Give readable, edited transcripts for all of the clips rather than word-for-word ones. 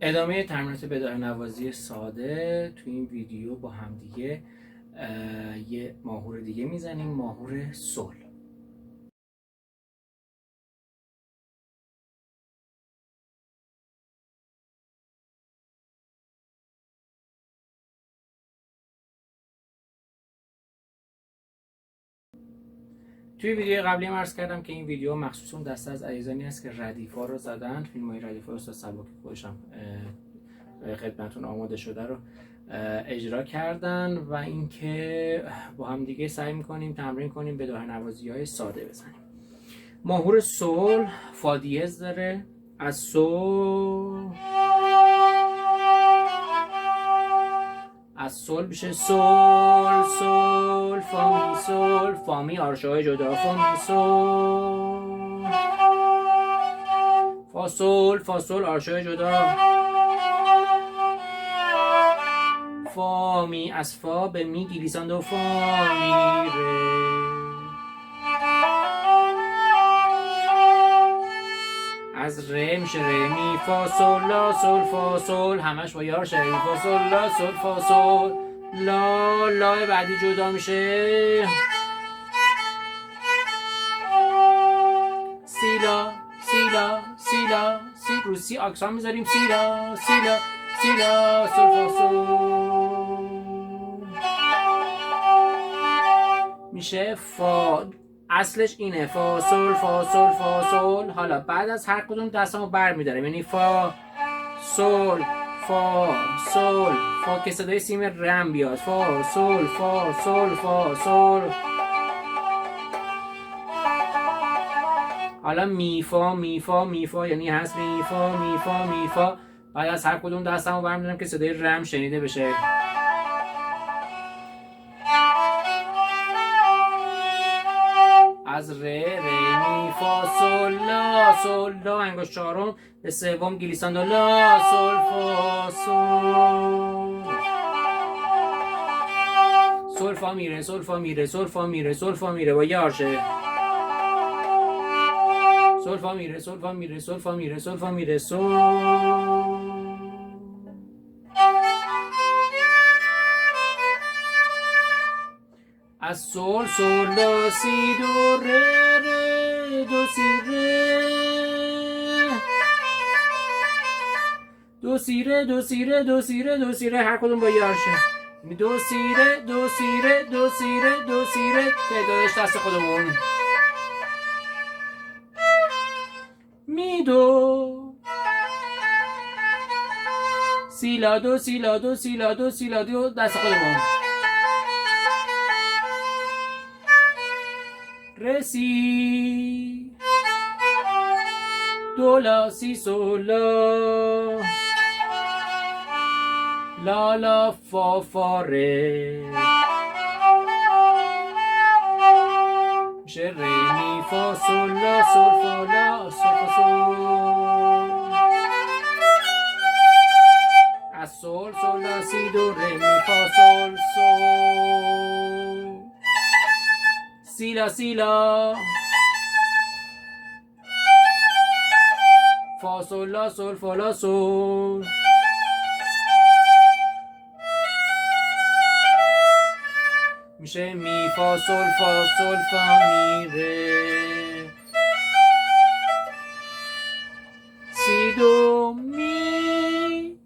ادامه تمرینات بداهه نوازی ساده. تو این ویدیو با هم دیگه یه ماهور دیگه میزنیم، ماهور سل. توی ویدیو قبلی عرض کردم که این ویدیو مخصوص اون دسته از عزیزانی است که ردیفا رو زدن. فیلم‌های ردیفا استاد سلواکی خودشم خدمتتون آماده شده رو اجرا کردن و اینکه با هم دیگه سعی می‌کنیم تمرین کنیم بداهه نوازی‌های ساده بزنیم. ماهور سل فا دیز داره، از سل میشه سل سل فا می سل، فا می آرشای جدا، فا می سل، فا سل آرشای جدا، فا می از فا به می گلیساند و فا می ره، از ره میشه ره می فا سل لا سل فا سل، همش با یار شدی، فا سل لا سل فا سل لا، لا بعدی جدا میشه سیلا سیلا سیلا سی، رو سی اکسان میذاریم سیلا سیلا سیلا سل فا سل، میشه فا. اصلش اینه فا سل فا سل فا سل. حالا بعد از هر کدوم دستمو بر میداریم، یعنی فا سل فا سل فا که صدای سیم رم بیاد، فا سل فا سل فا سل. حالا می فا می فا می فا، یعنی هست می فا می فا می فا. بعد از هر کدوم دستمو بر میدارم که صدای رم شنیده بشه. از ره ره می فا سل لا انگشت چهارم به سوم گلیساند و لا سل فا سل، سل فا میره سل فا میره سل فا میره سل فا میره با یه آرشه، سل فا میره سل فا میره سل فا میره سل فا میره سل. از سل سل لا سی دو ره ره دو سی ره دو سی ره دو سی ره دو سی ره دو سی ره، هر کدوم با یارشه، دو سی ره دو سی ره دو سی ره دو سی ره. تعدادش دست خودمون می دو سیلا دو سیلا دو سیلا دو سیلا دو، دست خودمون رسی دو لا سی سو لا لا لا فا فا ره، میشه ره می فا سل لا سل فا لا سل فا سل. از سل سل لا سی دو ره می فا سل سل، سیلا سیلا فا سل لا سل فا لا سل، میشه می فا سل فا می ره، سی دو می،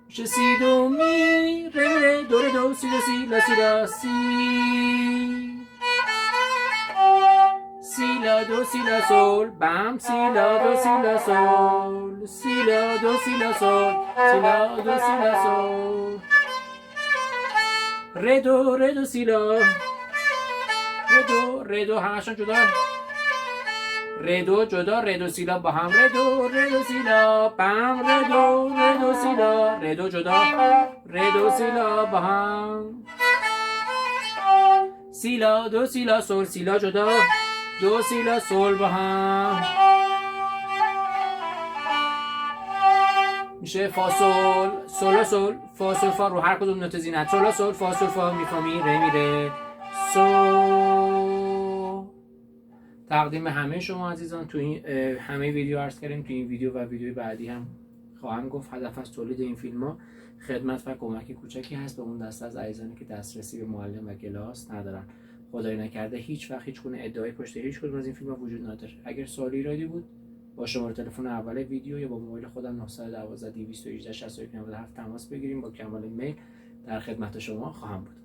میشه سی دو می ره ره دو ره دو سی دو سی لا سی لا سی، سیلا دو سیلا سل بم سیلا دو سیلا سل، سیلا دو سیلا سل سیلا دو سیلا سل، ره دو سیلا ره دو همشون جدا، ره دو جدا ره دو سیلا با هم، ره دو سیلا بم ره دو سیلا، ره دو جدا ره دو سیلا با هم، سیلا دو سیلا سل سیلا جدا دو سیلا سل با هم، میشه فا سل سل سل فا سل فا، رو هر کدوم نوت زینت سل سل فا سل فا می فا می ره می ره سو. تقدیم همه شما عزیزان تو این همه ویدیو عرض کردیم، تو این ویدیو و ویدیو بعدی هم خواهم گفت هدف از تولید این فیلم‌ها خدمت و کمک کوچکی هست به اون دسته از عزیزانی که دسترسی به معلم و کلاس ندارن. خدای نکرده هیچ وقت هیچ گونه ادعای پشت هیچ کدوم از این فیلم‌ها وجود نداره. اگر سوالی ایرادی بود با شماره تلفن اول ویدیو یا با موبایل خودم 912 218 61 97 تماس بگیریم، با کمال میل در خدمت شما خواهم بود.